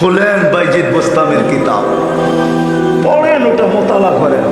খুলেন বাইজিদ বোস্তামের কিতাব, পড়েন, ওটা মোতালা করেন।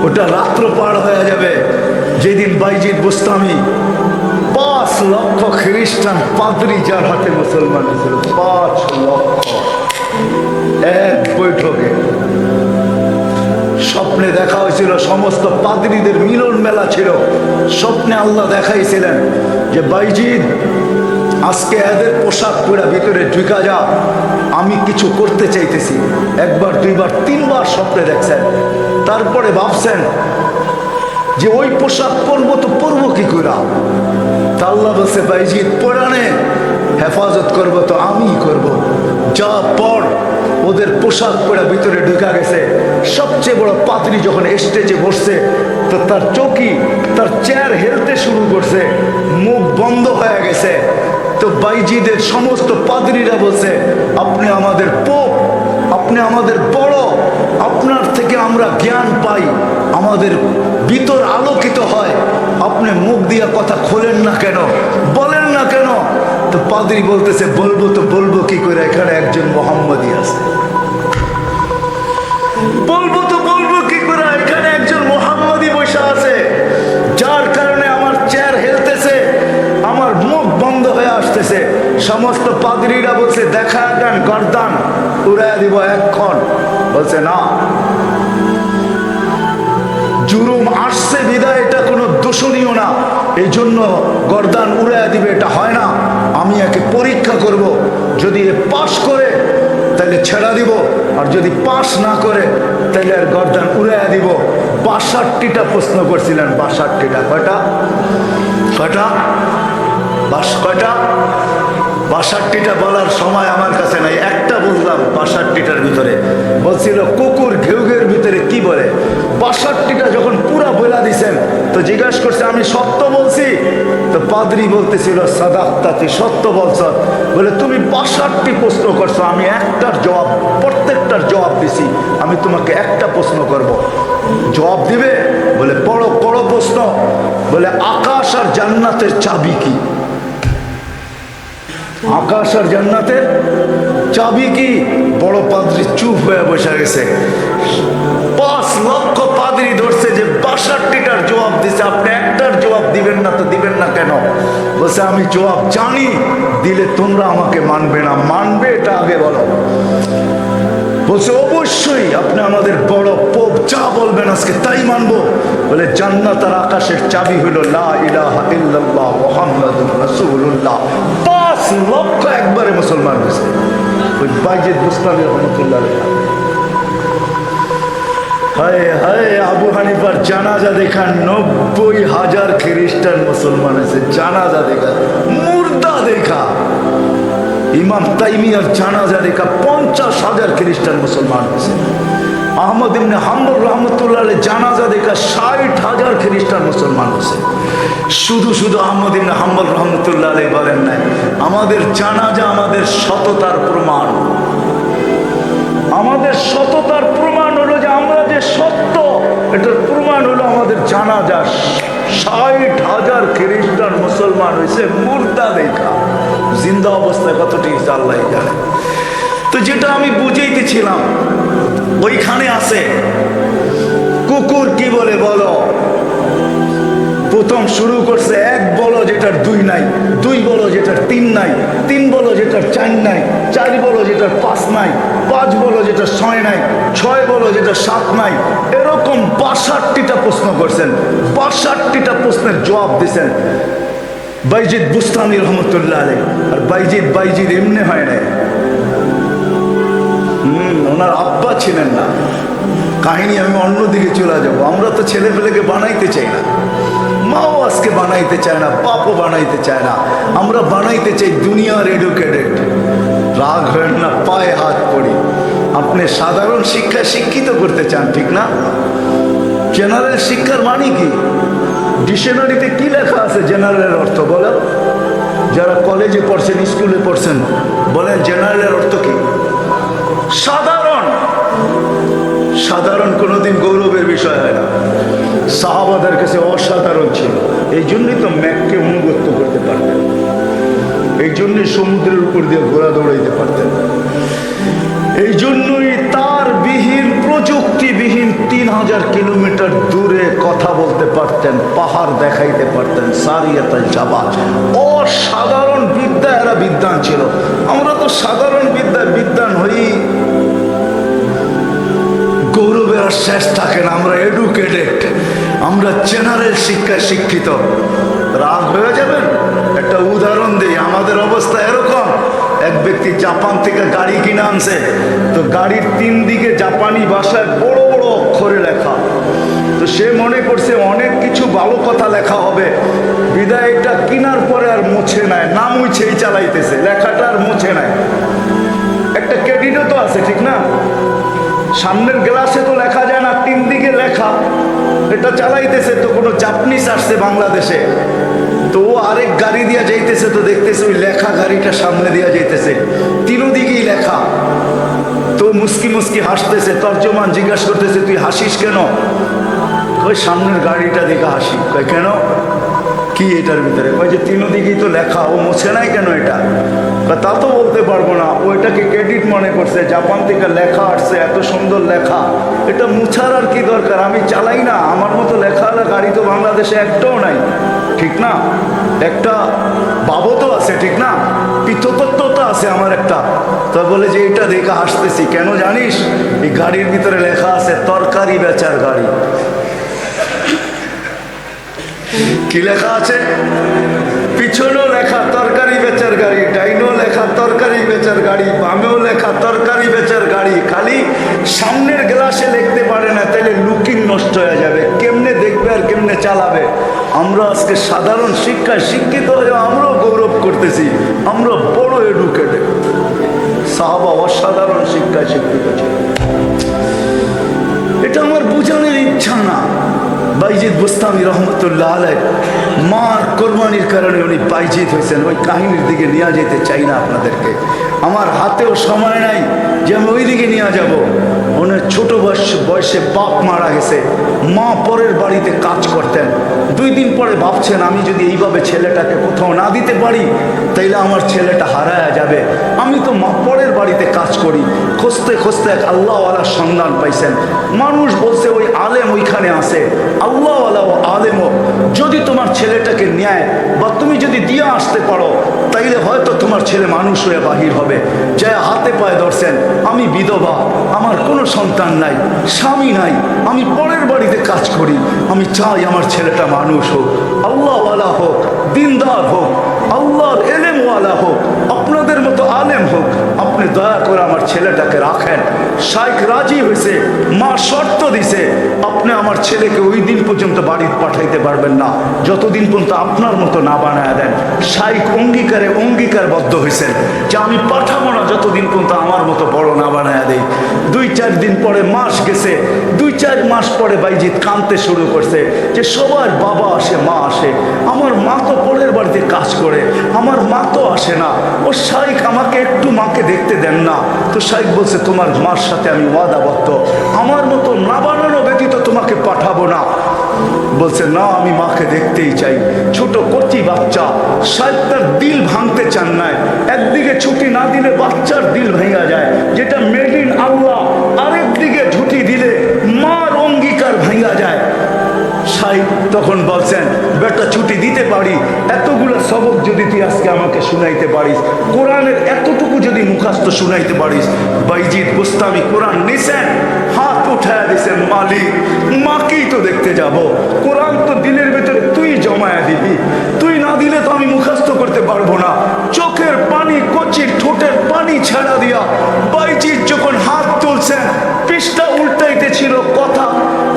ওটা রাত্র পার হয়ে যাবে যেদিন বাইজিদ বোস্তামি 5 লক্ষ খ্রিস্টান পাদ্রী যার হাতে মুসলমান ছিল, 5 লক্ষ এক বৈঠকে। স্বপ্নে দেখা হয়েছিল, সমস্ত পাদ্রীদের মিলন মেলা ছিল। স্বপ্নে আল্লাহ দেখাইছিলেন যে বাইজিদ আজকে এদের পোশাক পরে ভিতরে ঢুকা যা, আমি কিছু করতে চাইতেছি। একবার, দুইবার, 3বার স্বপ্নে দেখছেন। তারপরে ভাবছেন যে ওই পোশাক পরবো তো পরবো কি করে। তা আল্লাহ বলছে বাইজিদ পরানে হেফাজত করব তো আমি করব, যা পর। ওদের পোশাক পরে ভিতরে ঢুকা গেছে। সবচেয়ে বড় পাদ্রী যখন স্টেজে বসছে তো তার চৌকি, তার চেয়ার হেলতে শুরু করছে, মুখ বন্ধ হয়ে গেছে। তো বাইজিদের সমস্ত পাদ্রীরা বলছে আপনি আমাদের পোপ, আপনি আমাদের বড়, আপনার থেকে আমরা জ্ঞান পাই, আমাদের ভিতর আলোকিত হয়, আপনি মুখ দিয়ে কথা খোলেন না কেন, বলেন না কেন। তো পাদ্রী বলতেছে বলবো তো বলবো কি করে, এখানে একজন মোহাম্মদী আছে। বলবো তো বলবো কি করে, এখানে একজন মোহাম্মদী বসে আছে, যার কারণে আমার চেয়ার হেলতেছে, আমার মুখ বন্ধ হয়ে আসতেছে। সমস্ত পাদ্রীরা বলছে দেখা দেন, গর্দান উড়াইয়া দিব এক্ষণ। বলছে না, জুলুম আসছে বিদায় এটা কোনো দোষণীয় না, এই জন্য গর্দান উড়াইয়া দিবে এটা হয় না। আমি একে পরীক্ষা করব, যদি এ পাশ করে তাহলে ছেড়া দিব, আর যদি পাশ না করে তাহলে আর গর্দান উড়াইয়া দিব। 62টা প্রশ্ন করছিলেন, 62টা। কয়টা কয়টা কয়টা 62টা বলার সময় আমার কাছে নাই, একটা বললাম 62টার ভিতরে। বলছিল কুকুর ঘেউঘের ভিতরে কি বলে। 62টা যখন পুরা বলা দিছেন তো জিজ্ঞাসা করছে আমি সত্য বলছি। তো পাদ্রী বলতেছিল সাদাক্তাতি, সত্য বলছ। বলে তুমি 62টি প্রশ্ন করছো, আমি একটার জবাব, প্রত্যেকটার জবাব দিছি, আমি তোমাকে একটা প্রশ্ন করব, জবাব দিবে? বলে বড় বড় প্রশ্ন। বলে আকাশ আর জান্নাতের চাবি কি? আকাশ আর জান্নাতের চাবি কি? বড় পাদ্রী চুপ হয়ে বসে গেছে। 5 লক্ষ পাদ্রী ধরছে যে 62টার জবাব দিছে, আপনি একটার জবাব দিবেন না তো দিবেন না কেন? বলছে আমি জবাব জানি, দিলে তোমরা আমাকে মানবে না, মানবে এটা আগে বলো। বলছে অবশ্যই আপনি আমাদের বড় পোপ, যা বলবেন আজকে তাই মানবো। বলে জান্নাত আর আকাশের চাবি হলো লা ইলাহা ইল্লাল্লাহ মুহাম্মাদুর রাসূলুল্লাহ। 5 লক্ষ একবারে মুসলমান হয়েছে। ওই বাইজিদ বুস্তামি রহমতুল্লাহ। হায় হায়, আবু হানিফার জানাজা দেখা 90,000 খ্রিস্টান মুসলমান হয়েছে। জানাজা দেখা, মুর্দা দেখা। ইমাম তাইমিয়ার জানাজা দেখা 50,000 খ্রিস্টান মুসলমান হয়েছে। আহমদ ইবনে হাম্বল রহমতুল্লাহ জানাজা দেখা 60,000 খ্রিস্টান মুসলমান হয়েছে। শুধু শুধু আহমদ ইবনে হাম্বল রহমতুল্লাহ বলেন নাই আমাদের জানাজা আমাদের সততার প্রমাণ। আমাদের সততার প্রমাণ হলো যে আমরা যে সত্য, এটার প্রমাণ হলো আমাদের জানাজা। 60,000 খ্রিস্টান মুসলমান হয়েছে মুর্দা দেখা। জিন্দা অবস্থায় কতটি আল্লাহ জানে। তো যেটা আমি বুঝাইতেছিলাম ওইখানে আছে কুকুর কি বলে বলো। প্রথম শুরু করছে 1 বলো যেটার 2 নাই, 2 বলো যেটার 3 নাই, 3 বলো যেটার 4 নাই, 4 বলো যেটার 5 নাই, 5 বলো যেটার 6 নাই, 6 বলো যেটার 7 নাই। এরকম 62টা প্রশ্ন করছেন। 62টা প্রশ্নের জবাব দিচ্ছেন বাইজিদ বুস্তামি রহমতুল্লাহ আলাইহি। আর বাইজিদ এমনি হয় নাই, ওনার আব্বা ছিলেন না। কাহিনী আমি অন্যদিকে চলে যাব। আমরা তো ছেলে পেলেকে বানাইতে চাই না, মাও আজকে বানাইতে চায় না, বাপও বানাইতে চায় না। আমরা বানাইতে চাই দুনিয়ার এডুকেটেড। রাগ হয় না, পায়ে হাত পড়ি। আপনি সাধারণ শিক্ষায় শিক্ষিত করতে চান, ঠিক না? জেনারেল শিক্ষার মানে কি? ডিকশনারিতে কি লেখা আছে জেনারেলের অর্থ বলেন? যারা কলেজে পড়ছেন, স্কুলে পড়ছেন, বলেন জেনারেলের অর্থ কি? সাধারণ। সাধারণ কোনোদিন গৌরবের বিষয় হয় না। সাহাবাদের কাছে অসাধারণ ছিল, এই জন্যই তো ম্যাককে অনুগত্য করতে পারতেন। এই জন্যই সমুদ্রের উপর দিয়ে ঘোড়া দৌড়াইতে পারতেন। এই জন্যই তার বিহীন প্রযুক্তিবিহীন 3000 কিলোমিটার দূরে কথা বলতে পারতেন, পাহাড় দেখাইতে পারতেন। সারিয়াতুল জাবাল, অসাধারণ বিদ্যা এরা বিদ্বান ছিল। আমরা তো সাধারণ বিদ্যায় বিদ্বান হই, গৌরবের আর শেষ থাকে না। আমরা এডুকেটেড, আমরা জেনারেল শিক্ষায় শিক্ষিত। রাগ হয়ে যাবেন, একটা উদাহরণ দিই। আমাদের অবস্থা এরকম, এক ব্যক্তি জাপান থেকে গাড়ি কিনে আনছে, তো গাড়ির 3 দিকে জাপানি ভাষায় বড় বড় অক্ষরে লেখা। তো সে মনে করছে অনেক কিছু ভালো কথা লেখা হবে, বিদায় এটা কেনার পরে আর মুছে নাই, না মুছেই চালাইতেছে, লেখাটা আর মুছে নাই। একটা ক্রেডিটও তো আছে, ঠিক না? সামনের গ্লাসে তো লেখা যায় না, 3 দিকে লেখা, এটা চালাইতেছে। তো কোনো জাপানিজ আসছে বাংলাদেশে, তো আরেক গাড়ি দিয়া যাইতেছে, তো দেখতেছে ওই লেখা গাড়িটা সামনে দিয়া যাইতেছে, 3 দিকেই লেখা। তো মুস্কি মুস্কি হাসতেছে। তর্জমান জিজ্ঞাসা করতেছে, তুই হাসিস কেন? ওই সামনের গাড়িটা দেখে হাসি। কয় কেন, কি এটার ভিতরে? কয় যে 3 দিকেই তো লেখা, ও মুছে নাই কেন এটা? তা তো বলতে পারবো না, ওইটাকে ক্রেডিট মনে করছে, জাপান থেকে লেখা আসছে, এত সুন্দর লেখা, এটা মুছার আর কি দরকার? আমি চালাই না, আমার মতো লেখাওয়ালা গাড়ি তো বাংলাদেশে একটাও নাই, ঠিক না? একটা বাবতও আছে, ঠিক না? পিততত্ত্বতা আছে আমার একটা। তো বলে যে এটা দেখে হাসতেছি কেন জানিস? এই গাড়ির ভিতরে লেখা আছে তরকারি বেচার গাড়ি। কি লেখা আছে? পিছনেও লেখা তরকারি বেচার গাড়ি, ডাইনেও লেখা তরকারি বেচার গাড়ি, বামেও লেখা তরকারি বেচার গাড়ি। খালি সামনের গ্লাসে লিখতে পারে না, তাহলে লুকিং নষ্ট হয়ে যাবে। কেমনে দেখবে আর কেমনে চালাবে? আমরা আজকে সাধারণ শিক্ষায় শিক্ষিত হয়ে আমরাও গৌরব করতেছি, আমরা বড় এডুকেটেড। সাহাবা অসাধারণ শিক্ষায় শিক্ষিত ছিল। এটা আমার বোঝানোর ইচ্ছা না। বাইজিদ বুস্তামি রহমতুল্লাহ আলাইহ মার কোরবানির কারণে উনি বাইজিদ হয়েছেন। ওই কাহিনীর দিকে নিয়ে যেতে চাই না আপনাদেরকে, আমার হাতেও সময় নাই যে আমি ওই দিকে নিয়ে যাব। ওনার ছোট বয়সে বাপ মারা গেছে, মা পরের বাড়িতে কাজ করতেন। 2 দিন পরে ভাবছেন, আমি যদি এইভাবে ছেলেটাকে কোথাও না দিতে পারি তাইলে আমার ছেলেটা হারায়া যাবে। আমি তো মা পরের বাড়িতে কাজ করি। খুঁজতে খুঁজতে এক আল্লাহওয়ালার সন্ধান পাইছেন। মানুষ বলছে ওই আলেম ওইখানে আছে, আল্লাহওয়ালা ও আলেমও। যদি তোমার ছেলেটাকে নেয় বা তুমি যদি দিয়ে আসতে পারো তাইলে হয়তো তোমার ছেলে মানুষ হয়ে বাহির হবে। যা হাতে পায়ে ধরছেন, আমি বিধবা, আমার কোনো সন্তান নাই, স্বামী নাই, আমি পরের বাড়িতে কাজ করি, আমি চাই আমার ছেলেটা মানুষ হোক, আল্লাহওয়ালা হোক, দিনদার হোক, আল্লাহর এলেমওয়ালা হোক, আপনাদের মতো আলেম হোক। আপনি দয়া করে আমার ছেলেটাকে রাখেন। শাইখ রাজি হয়েছে, মা শর্ত দিছে, আপনি আমার ছেলেকে ওই দিন পর্যন্ত বাড়িতে পাঠাইতে পারবেন না যতদিন পর্যন্ত আপনার মতো না বানায় দেন। শাইখ অঙ্গীকারবদ্ধ হয়েছেন যে আমি পাঠাবো না যতদিন পর্যন্ত আমার মতো বড় না বানায় দেয়। 2-4 দিন পরে মাস গেছে, 2-4 মাস পরে বাইজিদ কাঁদতে শুরু করছে যে সবার বাবা আসে, মা আসে, আমার মা তো পরের বাড়িতে কাজ করে, আমার মা তো আসে না। ও শাইখ আমাকে একটু মাকে দেখতে দেন না। তো শাইখ বলছে, তোমার মার সাথে আমি ওয়াদাবদ্ধ, আমার মতো না বানানো ব্যতীত তোমাকে পাঠাবো না। বলছে না, আমি মাকে দেখতেই চাই। ছোট কচি বাচ্চা, শাইখ তার দিল ভাঙতে চান নাই। একদিকে ছুটি না দিলে বাচ্চার দিল ভেঙে যায়, যেটা মেড ইন আল্লাহ। আরেকদিকে ছুটি দিলে মার অঙ্গীকার ভেঙে যায়। শাইখ তখন বলছেন, বেটা ছুটি দিতে পারি, এতগুলো সবক যদি তুই আজকে আমাকে শুনাইতে পারিস, কোরআনের এতটুকু যদি মুখস্থ শুনাইতে পারিস। বাইজিদ বুস্তামি কোরআন নিছেন, হাত উঠায় দিছেন, মালিক মাকেই তো দেখতে যাব, কোরআন তো দিলের ভিতরে তুই জমায়া দিবি, তুই না দিলে তো আমি মুখস্থ করতে পারবো না। চোখের পানি, কচির ঠোঁটের পানি ছেড়া দিয়া বাইজিদ যখন হাত তুলছেন, পৃষ্ঠা উল্টাইতে ছিল কথা।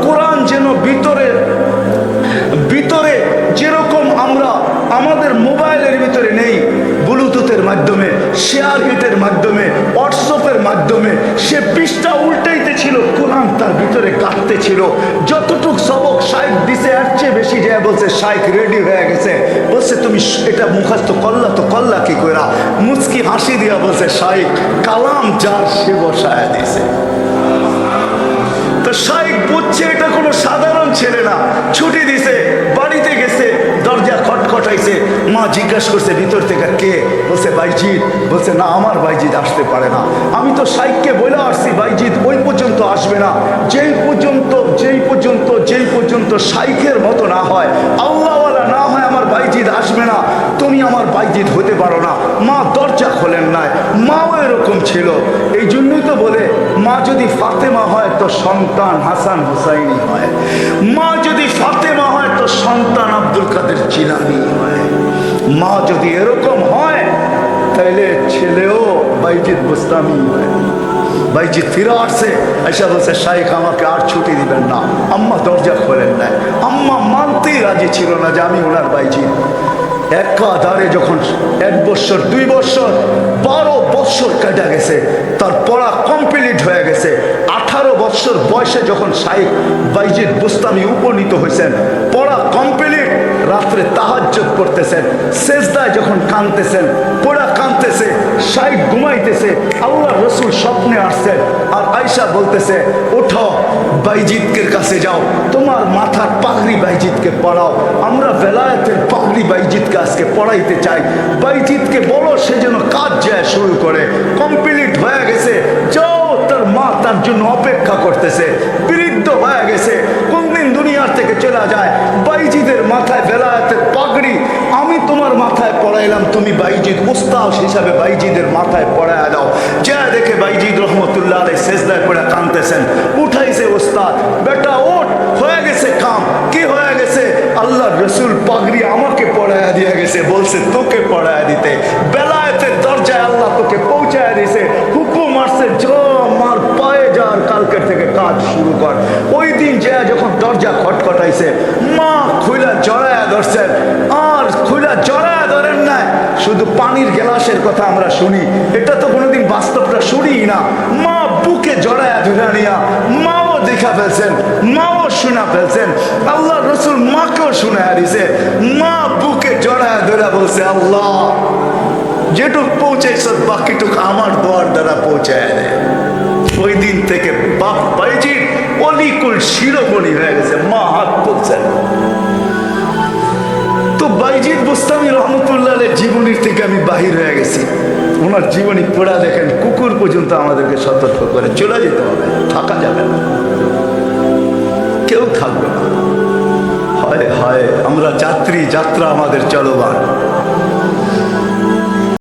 কোরআন যেন ভিতরে যেরকম আমরা আমাদের মোবাইলের ভিতরে নেই, ব্লুটুথের মাধ্যমে, শেয়ার হিটের মাধ্যমে, হোয়াটসঅ্যাপের মাধ্যমে সে পৃষ্ঠা উল্টাইতে ছিল, কোরআন তার ভিতরে কাঁদতে ছিল। যতটুক সবক শাইখ দিছে এর চেয়ে বেশি যায়। বলছে শাইখ রেডি হয়ে গেছে, বলছে তুমি এটা মুখস্থ করলা তো করলা কি কইরা? মুচকি হাসি দিয়া বলছে, শাইখ কালাম যার সে বসায় দিছে। তো শাইখ বুঝছে এটা কোনো সাধারণ ছেলে না। ছুটি দিছে, বাড়িতে গেছে, দরজা খটখট খটখটাইছে। মা জিজ্ঞাসা করছে ভিতর থেকে কে? বলছে বাইজিৎ। বলছে না, আমার বাইজিৎ আসতে পারে না। আমি তো শাইখকে বলে আসছি বাইজিৎ ওই পর্যন্ত আসবে না, যেই পর্যন্ত শাইখের মতো না হয়, আল্লাহওয়ালা না হয়, আমার বাইজিৎ আসবে না। তুমি আমার বাইজিৎ হতে পারো না। মা দরজা খোলেন নাই। মাও এরকম ছিল। এই জন্যই তো বলে মা যদি ফাতেমা হয় তো সন্তান হাসান হুসাইনি হয়, মা যদি ফাতেমা হয় তো সন্তান আব্দুল কাদের জিলানী হয়। মা যদি এরকম হয় তাহলে ছেলেও বাইজিৎ বুস্তামি হয়। বাইজিৎ ফিরে আসছে, এসে বলছে শাইখ আমাকে আর ছুটি দিবেন না। আম্মা দরজা খোলেন নাই। আম্মা মানতেই রাজি ছিল না যে আমি ওনার বাইজিৎ। একাধারে যখন 1 বছর 2 বছর 12 বছর কেটে গেছে, তার পড়া কমপ্লিট হয়ে গেছে। 18 বছর বয়সে যখন শাইখ বাইজিৎ বুস্তামি উপনীত হয়েছেন, পড়া কমপ্লিট, রাত্রে তাহাজ্জুদ করতেছেন, সেজদায় যখন কাঁদতেছেন, পড়া কাঁদতেছে, শাইখ ঘুমাইতেছে, আল্লাহ রসুল স্বপ্নে আসছেন। আর আয়েশা বলতেছে ওঠো বাইজিৎকের কাছে যাও, তোমার মাথার পাগড়ি বাইজিৎকে পড়াও, আমরা বেলায়েতের পাগড়ি বাইজিৎকে আজকে পড়াইতে চাই। বাইজিৎকে বলো সে যেন কাজ যায় শুরু করে। কমপ্লিট হয়ে গেছে, যাও। তার মা তার জন্য অপেক্ষা করতেছে, বৃদ্ধ হয়ে গেছে, কোনদিন দুনিয়ার থেকে চলে যায়। বাইজিদের মাথায় বেলায়েতের পাগড়ি আমি তোমার মাথায় পড়াইলাম, তুমি বাইজিদ উস্তাদ হিসাবে বাইজিদের মাথায় পড়ায় দাও। যা দেখে বাইজিদ রহমতুল্লাহ আলাইহি সেজদায় পড়ে কাঁদতেছেন। উঠাইছে উস্তাদ, বেটা ওঠ, হয়ে গেছে কাম। কি হয়ে গেছে? আল্লাহ রসুল পাগড়ি আমাকে পড়ায় দিয়ে গেছে, বলছে তোকে পড়ায় দিতে। বেলায়েতের দরজায় আল্লাহ তোকে পৌঁছায় দিছে, হুকুম আসছে মার পায়ে যার কালকের থেকে কাজ শুরু কর। ওই দিন যা যখন দরজা খটখটাইছে, মা খুইলা জড়ায়া ধরছেন। আর খুইলা জড়ায়া ধরেন না, শুধু পানির গ্লাসের কথা আমরা শুনি, এটা তো কোনোদিন বাস্তবটা শুনি না। মা বুকে জড়ায়া ধরে নিয়া মাও দেখা ফেলছেন, মাও শোনা ফেলছেন। আল্লাহ রসুল মাকেও শোনায়া দিছে। মা বুকে জড়ায়া ধরে বলছে আল্লাহ যেটুক পৌঁছাইছ বাকিটুক আমার দোয়ার দ্বারা পৌঁছায় দেয়। ওই দিন থেকে বাপ বাইজিৎ অলিকুল শিরোমণি হয়ে গেছে। মা হাত তুলছেন। তো বাইজিৎ বুস্তামি রহমতুল্লাহ আলাইহির জীবনীর থেকে আমি বাহির হয়ে গেছি। ওনার জীবনী পড়া দেখেন, কুকুর পর্যন্ত আমাদেরকে সতর্ক করে চলে যেতে হবে, থাকা যাবে না, কেউ থাকবে না। হয় হয় আমরা যাত্রী, যাত্রা আমাদের চলমান।